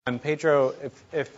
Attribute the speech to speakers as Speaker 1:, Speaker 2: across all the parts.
Speaker 1: And Pedro, if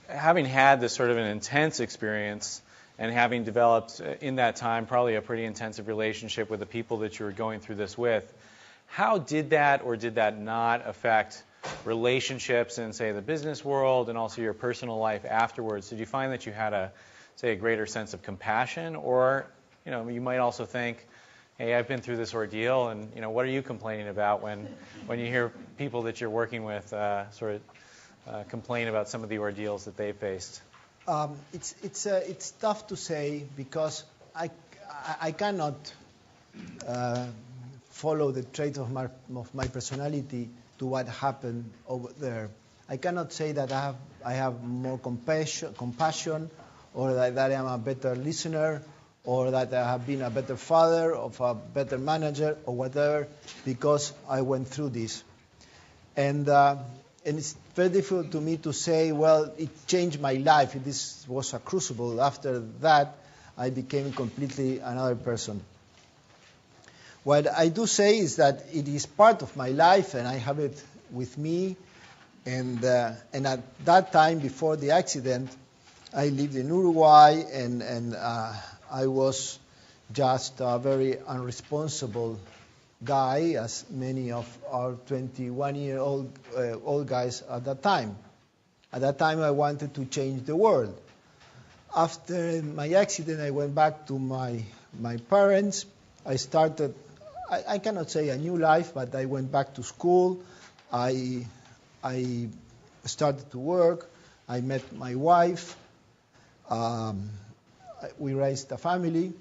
Speaker 1: having had this sort of an intense experience and having developed in that time probably a pretty intensive relationship with the people that you were going through this with, how did that or did that not affect relationships in, say, the business world and also your personal life afterwards? Did you find that you had a greater sense of compassion, or you might also think, hey, I've been through this ordeal, and what are you complaining about when you hear people that you're working with complain about some of the ordeals that they faced?
Speaker 2: It's tough to say because I cannot follow the traits of my personality to what happened over there. I cannot say that I have more compassion, or that I am a better listener, or that I have been a better father, or a better manager, or whatever, because I went through this. And it's very difficult to me to say, well, it changed my life. This was a crucible. After that, I became completely another person. What I do say is that it is part of my life, and I have it with me. And at that time, before the accident, I lived in Uruguay, and I was just a very unresponsible guy, as many of our 21-year-old old guys at that time. At that time, I wanted to change the world. After my accident, I went back to my parents. I started, I cannot say a new life, but I went back to school. I started to work. I met my wife. We raised a family.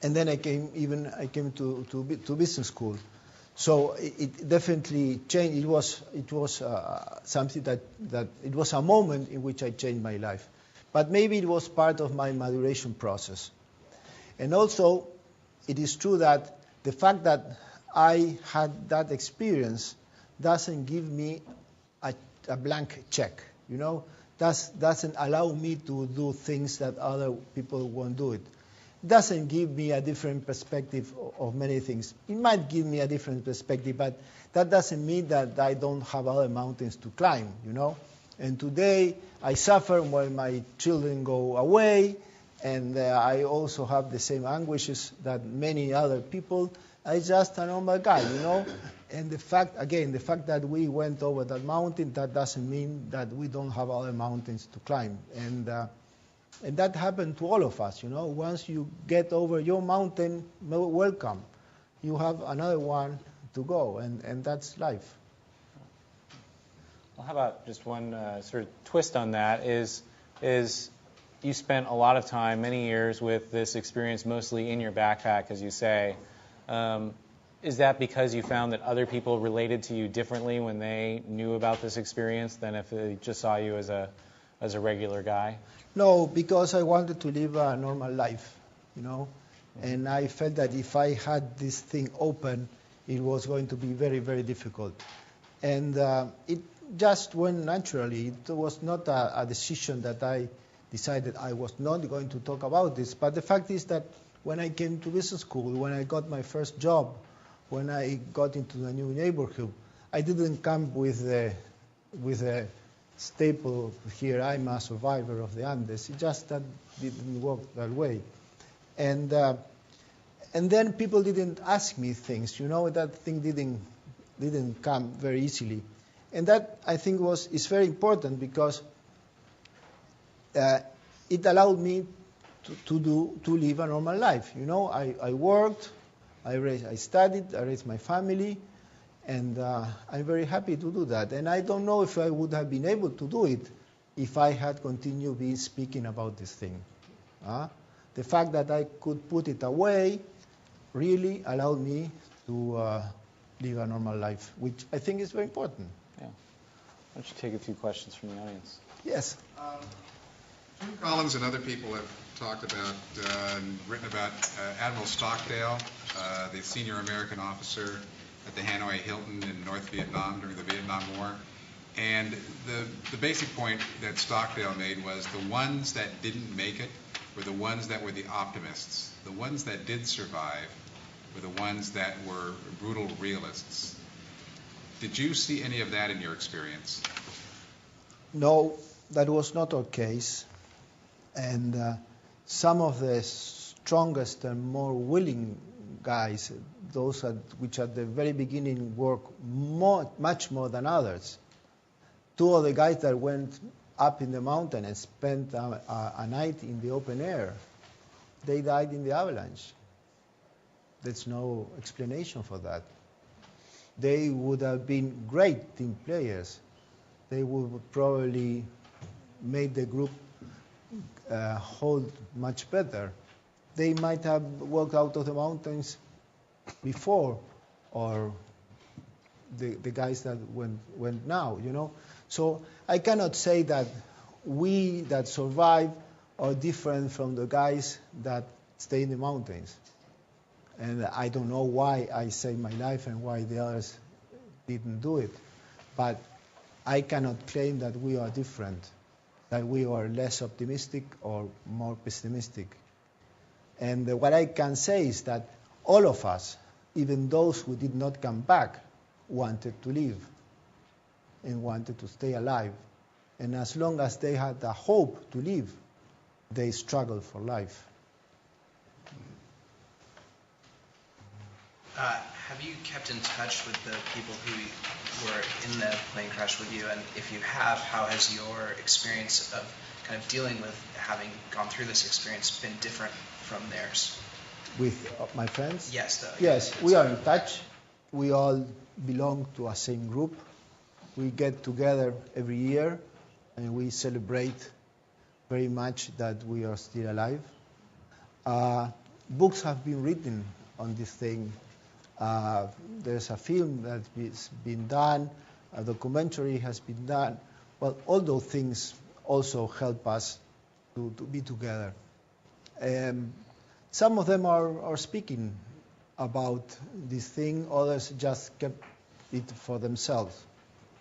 Speaker 2: And then I came to business school. So it definitely changed. It was something that it was a moment in which I changed my life. But maybe it was part of my maturation process. And also, it is true that the fact that I had that experience doesn't give me a blank check. Doesn't allow me to do things that other people won't do it. Doesn't give me a different perspective of many things. It might give me a different perspective, but that doesn't mean that I don't have other mountains to climb, And today, I suffer when my children go away, and I also have the same anguishes that many other people. I'm just a normal guy, And the fact that we went over that mountain, that doesn't mean that we don't have other mountains to climb. And that happened to all of us, Once you get over your mountain, welcome. You have another one to go, and that's life.
Speaker 1: Well, how about just one sort of twist on that is you spent a lot of time, many years, with this experience mostly in your backpack, as you say. Is that because you found that other people related to you differently when they knew about this experience than if they just saw you as a regular guy?
Speaker 2: No, because I wanted to live a normal life, And I felt that if I had this thing open, it was going to be very, very difficult. And it just went naturally. It was not a decision that I decided I was not going to talk about this. But the fact is that when I came to business school, when I got my first job, when I got into the new neighborhood, I didn't come with a staple here, I'm a survivor of the Andes. It just that didn't work that way. And then people didn't ask me things, that thing didn't come very easily. And that, I think, is very important because it allowed me to live a normal life. I worked, I studied, I raised my family, and I'm very happy to do that. And I don't know if I would have been able to do it if I had continued speaking about this thing. The fact that I could put it away really allowed me to live a normal life, which I think is very important.
Speaker 1: Yeah. Why don't you take a few questions from the audience?
Speaker 2: Yes.
Speaker 3: Jim Collins and other people have talked about and written about Admiral Stockdale, the senior American officer at the Hanoi Hilton in North Vietnam during the Vietnam War. And the basic point that Stockdale made was the ones that didn't make it were the ones that were the optimists. The ones that did survive were the ones that were brutal realists. Did you see any of that in your experience?
Speaker 2: No, that was not our case. And some of the strongest and more willing guys, those which at the very beginning worked much more than others. Two of the guys that went up in the mountain and spent a night in the open air, they died in the avalanche. There's no explanation for that. They would have been great team players. They would probably made the group hold much better. They might have walked out of the mountains before, or the guys that went now, you know. So I cannot say that we that survive are different from the guys that stay in the mountains. And I don't know why I saved my life and why the others didn't do it. But I cannot claim that we are different, that we are less optimistic or more pessimistic. And what I can say is that all of us, even those who did not come back, wanted to live and wanted to stay alive. And as long as they had the hope to live, they struggled for life.
Speaker 4: Have you kept in touch with the people who were in the plane crash with you? And if you have, how has your experience of kind of dealing with having gone through this experience been different from theirs?
Speaker 2: With my friends?
Speaker 4: Yes.
Speaker 2: Yes, we are in touch. We all belong to a same group. We get together every year and we celebrate very much that we are still alive. Books have been written on this thing. There's a film that has been done, a documentary has been done. Well, all those things also help us to be together. Some of them are speaking about this thing, others just kept it for themselves.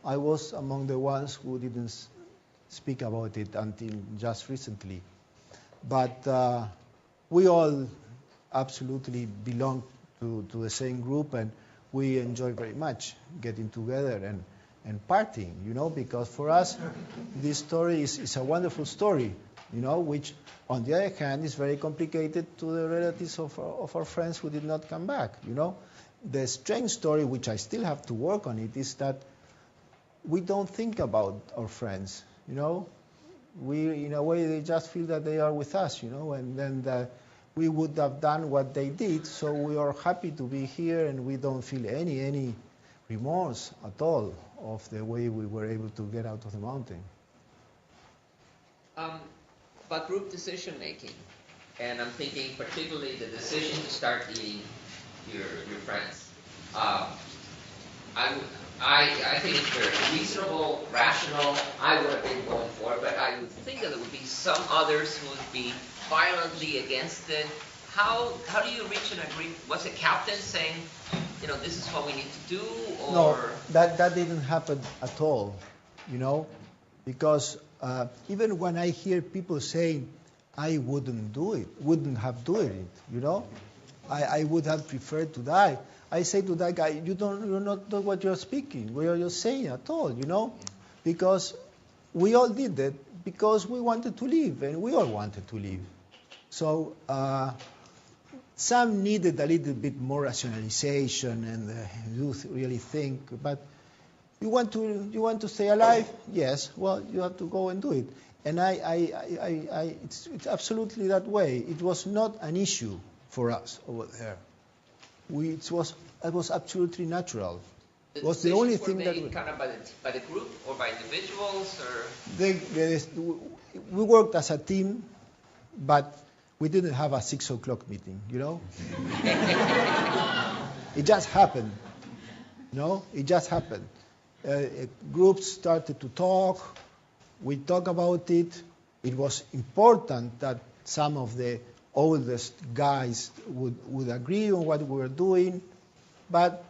Speaker 2: I was among the ones who didn't speak about it until just recently. But we all absolutely belong to the same group, and we enjoy very much getting together and partying, you know, because for us this story is a wonderful story, you know, which on the other hand is very complicated to the relatives of our friends who did not come back, you know. The strange story, which I still have to work on it, is that we don't think about our friends, you know. We, in a way, they just feel that they are with us, you know, and then we would have done what they did, so we are happy to be here, and we don't feel any remorse at all of the way we were able to get out of the mountain.
Speaker 5: About group decision making, and I'm thinking particularly the decision to start eating your friends. I think it's very reasonable, rational. I would have been going for it, but I would think that there would be some others who would be violently against it. How do you reach an agreement? Was it captain saying, you know, this is what we need to do, or
Speaker 2: no, that didn't happen at all, you know, because even when I hear people saying I wouldn't have done it, you know, I would have preferred to die. I say to that guy, you're not know what you're speaking, what you're saying at all, you know, because we all did it because we wanted to live, and we all wanted to live. So some needed a little bit more rationalization and you really think, but you want to stay alive? Yes. Well, you have to go and do it. And it's absolutely that way. It was not an issue for us over there. It was absolutely natural. It was the only thing that
Speaker 5: kind of by the group or by individuals, or
Speaker 2: we worked as a team, but we didn't have a 6 o'clock meeting. You know, it just happened. No, it just happened. Groups started to talk. We talked about it. It was important that some of the oldest guys would agree on what we were doing, but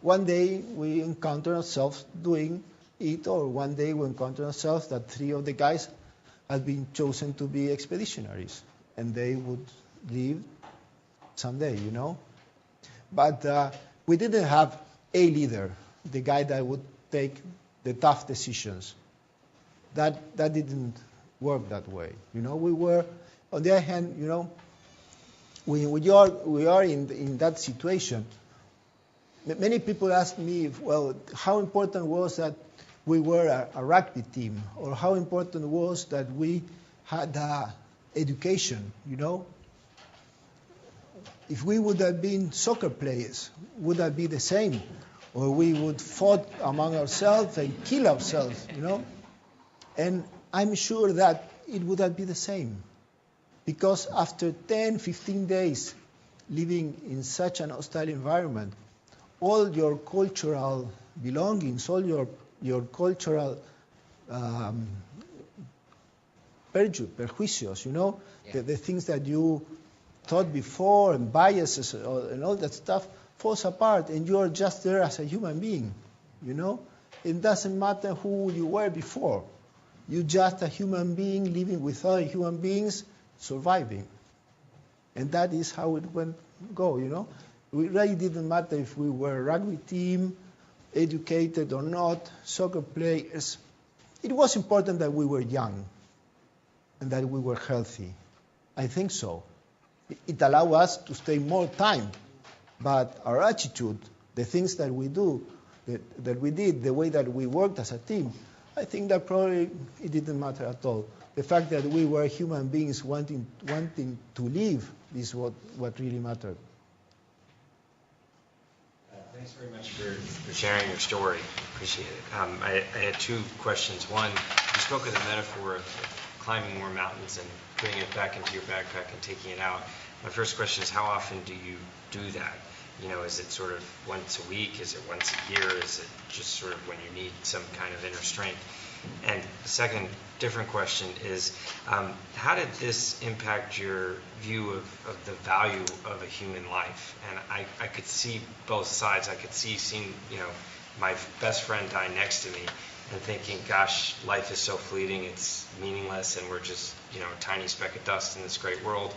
Speaker 2: one day we encountered ourselves doing it, or one day we encountered ourselves that 3 of the guys had been chosen to be expeditionaries, and they would leave someday, you know. But we didn't have a leader. the guy that would take the tough decisions. That didn't work that way. We were, on the other hand, when we are in that situation, many people ask me, well, how important was that we were a rugby team, or how important was that we had education, If we would have been soccer players, would that be the same? Or we would fought among ourselves and kill ourselves, And I'm sure that it would have been the same. Because after 10, 15 days living in such an hostile environment, all your cultural belongings, all your cultural prejuicios, the things that you thought before, and biases and all that stuff falls apart, and you are just there as a human being, It doesn't matter who you were before. You're just a human being living with other human beings, surviving. And that is how it went go, It really didn't matter if we were a rugby team, educated or not, soccer players. It was important that we were young and that we were healthy. I think so. It allowed us to stay more time. But our attitude, the things that we do, that we did, the way that we worked as a team, I think that probably it didn't matter at all. The fact that we were human beings wanting to live is what really mattered.
Speaker 6: Thanks very much for sharing your story. Appreciate it. I had two questions. One, you spoke of the metaphor of climbing more mountains and putting it back into your backpack and taking it out. My first question is, how often do you do that? Is it sort of once a week? Is it once a year? Is it just sort of when you need some kind of inner strength? And the second, different question is, how did this impact your view of the value of a human life? And I could see both sides. I could seeing, my best friend die next to me and thinking, gosh, life is so fleeting, it's meaningless, and we're just, a tiny speck of dust in this great world.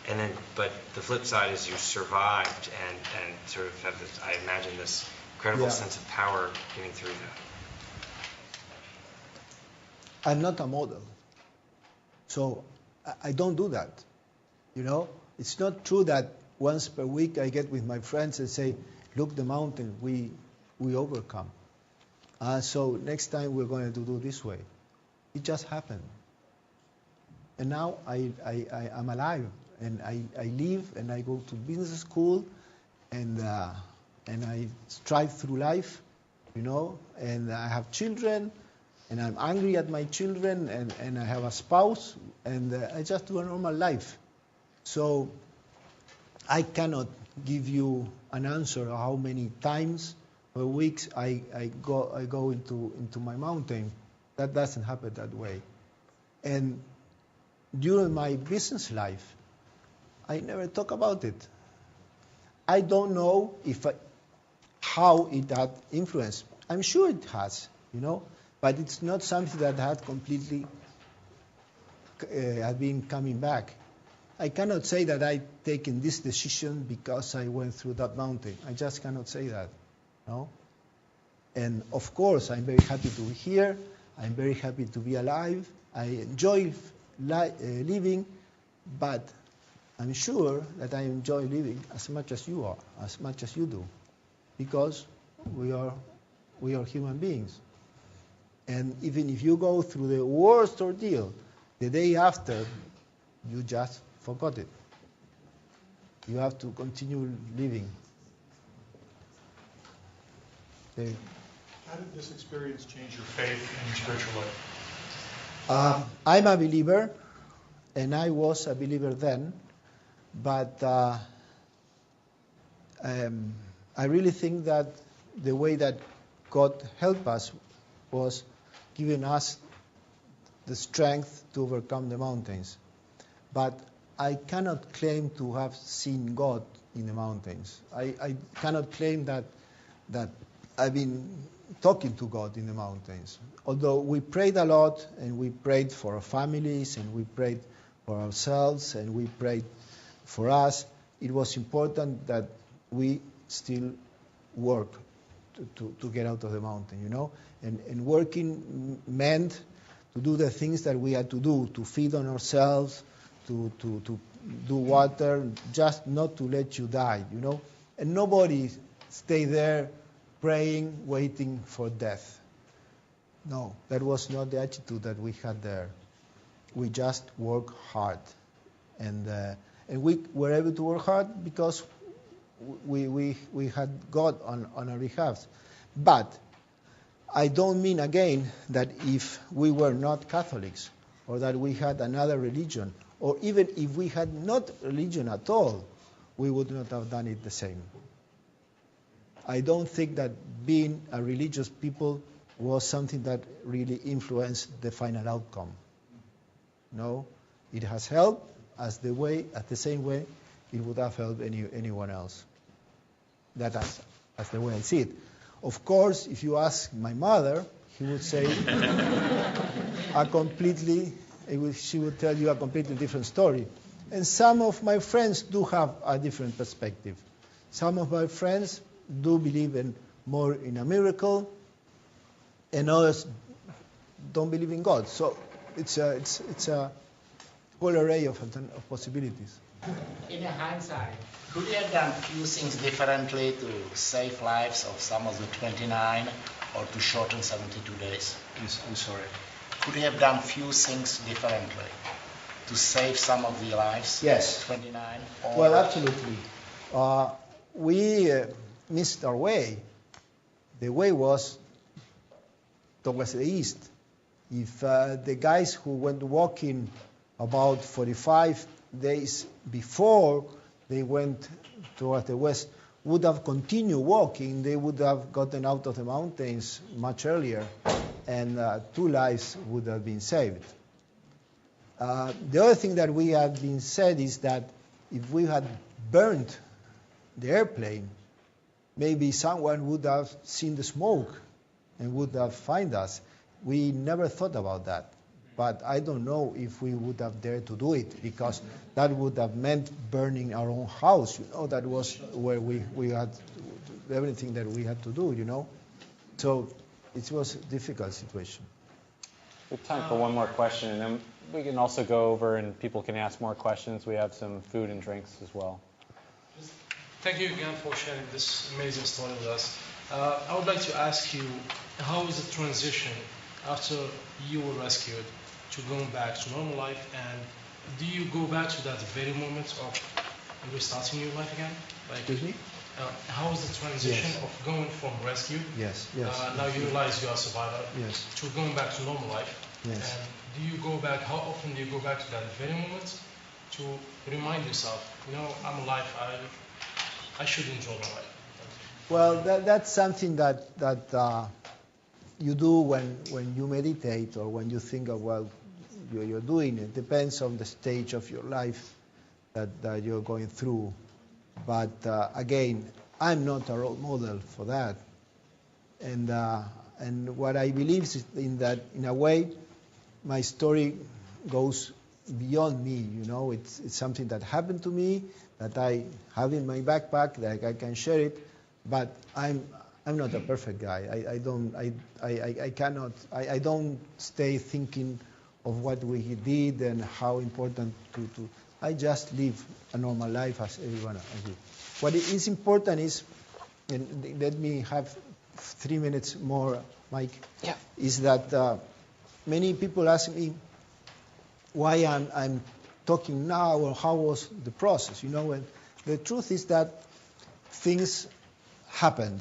Speaker 6: And then, but the flip side is you survived and sort of have this, I imagine, this incredible sense of power getting through that.
Speaker 2: I'm not a model. So I don't do that. It's not true that once per week I get with my friends and say, look, the mountain, we overcome. So next time we're going to do this way. It just happened. And now I'm alive, and I live, and I go to business school, and I strive through life, and I have children, and I'm angry at my children, and I have a spouse, and I just do a normal life. So I cannot give you an answer of how many times or weeks I go into my mountain. That doesn't happen that way. And during my business life, I never talk about it. I don't know how it had influence. I'm sure it has, but it's not something that had completely been coming back. I cannot say that I've taken this decision because I went through that mountain. I just cannot say that, no? And of course, I'm very happy to be here. I'm very happy to be alive. I enjoy living, but I'm sure that I enjoy living as much as you are, as much as you do, because we are human beings. And even if you go through the worst ordeal, the day after, you just forgot it. You have to continue living.
Speaker 7: How did this experience change your faith and your spiritual life?
Speaker 2: I'm a believer, and I was a believer then, but I really think that the way that God helped us was giving us the strength to overcome the mountains. But I cannot claim to have seen God in the mountains. I cannot claim that I've been talking to God in the mountains. Although we prayed a lot, and we prayed for our families, and we prayed for ourselves, and we prayed for us, it was important that we still work to get out of the mountain, you know. And working meant to do the things that we had to do, to feed on ourselves, to do water, just not to let you die, you know. And nobody stay there praying, waiting for death. No, that was not the attitude that we had there. We just work hard. And we were able to work hard because we had God on our behalf. But I don't mean, again, that if we were not Catholics or that we had another religion, or even if we had not religion at all, we would not have done it the same. I don't think that being a religious people was something that really influenced the final outcome. No, it has helped as the same way it would have helped anyone else. That's the way I see it. Of course, if you ask my mother, she would say she would tell you a completely different story. And some of my friends do have a different perspective. Some of my friends do believe more in a miracle, and others don't believe in God. So it's a whole array of possibilities.
Speaker 8: In hindsight, could you have done few things differently to save lives of some of the 29 or to shorten 72 days? I'm sorry. Could you have done few things differently to save some of the lives?
Speaker 2: Yes.
Speaker 8: 29?
Speaker 2: Well, absolutely. We missed our way. The way was towards the east. If the guys who went walking about 45 days before they went towards the west would have continued walking, they would have gotten out of the mountains much earlier, and 2 lives would have been saved. The other thing that we have been said is that if we had burned the airplane, maybe someone would have seen the smoke and would have found us. We never thought about that. But I don't know if we would have dared to do it, because that would have meant burning our own house. You know, that was where we had everything that we had to do, you know. So it was a difficult situation.
Speaker 1: We have time for one more question, and then we can also go over and people can ask more questions. We have some food and drinks as well.
Speaker 9: Thank you again for sharing this amazing story with us. I would like to ask you, how is the transition after you were rescued to going back to normal life, and do you go back to that very moment of restarting your life again? Like,
Speaker 2: Excuse me?
Speaker 9: How is the transition of going from rescue?
Speaker 2: Yes.
Speaker 9: Now you realize you are a survivor.
Speaker 2: Yes.
Speaker 9: To going back to normal life.
Speaker 2: Yes.
Speaker 9: And do you go back? How often do you go back to that very moment to remind yourself, I'm alive. I should enjoy my life.
Speaker 2: Well, that's something that you do when you meditate or when you think of what you're doing. It depends on the stage of your life that you're going through. But again, I'm not a role model for that. And what I believe is in that, in a way, my story goes beyond me. It's something that happened to me, that I have in my backpack, that I can share it. But I'm not a perfect guy. I don't stay thinking of what we did and how important to. I just live a normal life as everyone else. What is important is, and let me have 3 minutes more, Mike.
Speaker 5: Yeah.
Speaker 2: Is that many people ask me why I'm talking now, or how was the process, and the truth is that things happened,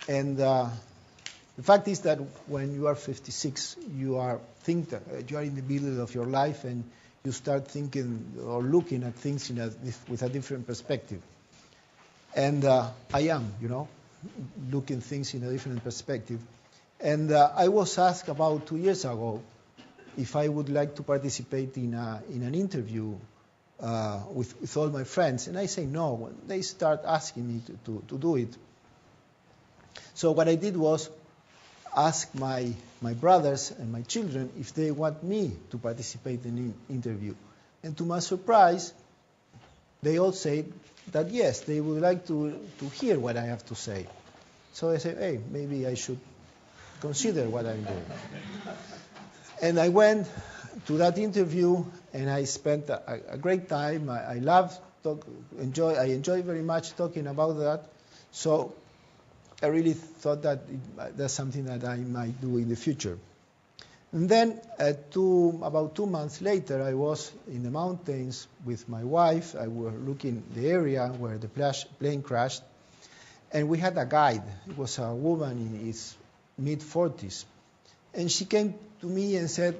Speaker 2: and the fact is that when you are 56, you are in the middle of your life, and you start thinking or looking at things with a different perspective. And I am, looking things in a different perspective. And I was asked about 2 years ago if I would like to participate in an interview with all my friends, and I say no when they start asking me to do it. So what I did was ask my brothers and my children if they want me to participate in an interview. And to my surprise, they all said that yes, they would like to hear what I have to say. So I said, hey, maybe I should consider what I'm doing. And I went to that interview, and I spent a great time. I enjoy very much talking about that. So I really thought that that's something that I might do in the future. And then about 2 months later, I was in the mountains with my wife. I was looking the area where the plane crashed, and we had a guide. It was a woman in his mid-40s. And she came to me and said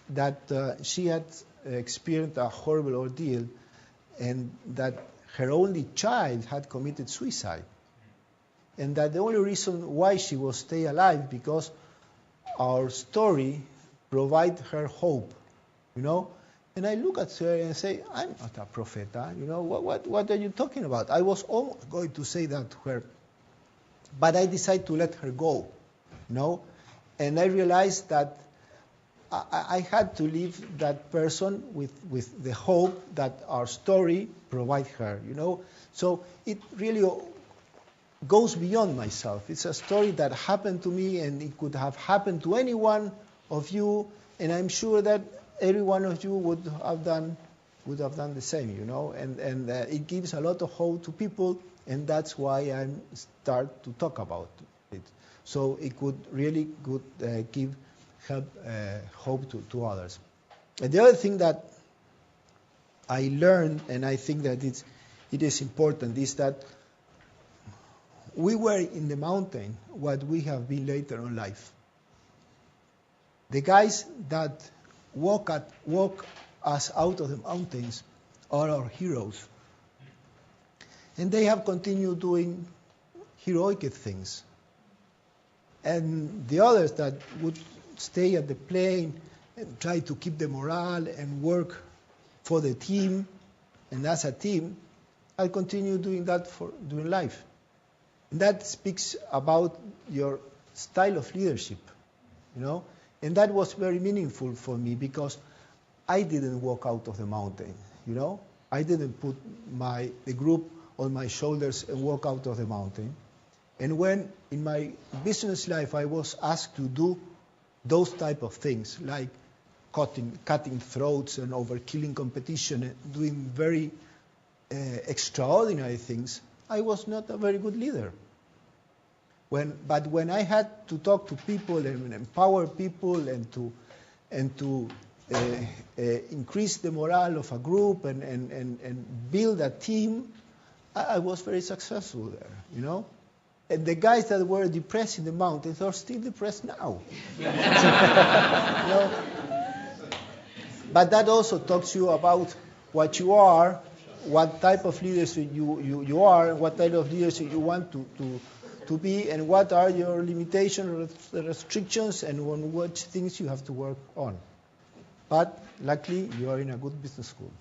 Speaker 2: that she had experienced a horrible ordeal, and that her only child had committed suicide. And that the only reason why she was still alive because our story provides her hope, And I look at her and say, I'm not a profeta, what are you talking about? I was almost going to say that to her, but I decided to let her go, And I realized that I had to leave that person with the hope that our story provides her, So it really goes beyond myself. It's a story that happened to me, and it could have happened to any one of you, and I'm sure that every one of you would have done the same, And it gives a lot of hope to people, and that's why I start to talk about it. So it could really give hope to others. And the other thing that I learned, and I think that it is important, is that we were in the mountain what we have been later in life. The guys that walk us out of the mountains are our heroes. And they have continued doing heroic things. And the others that would stay at the plane and try to keep the morale and work for the team and as a team, I continue doing that during life. And that speaks about your style of leadership, And that was very meaningful for me because I didn't walk out of the mountain, I didn't put the group on my shoulders and walk out of the mountain. And when in my business life I was asked to do those type of things, like cutting throats and overkilling competition and doing very extraordinary things, I was not a very good leader. But when I had to talk to people and empower people and to increase the morale of a group and build a team, I was very successful there, And the guys that were depressed in the mountains are still depressed now. But that also talks to you about what you are, what type of leadership you are, what type of leadership you want to be, and what are your limitations, restrictions, and on what things you have to work on. But luckily, you are in a good business school.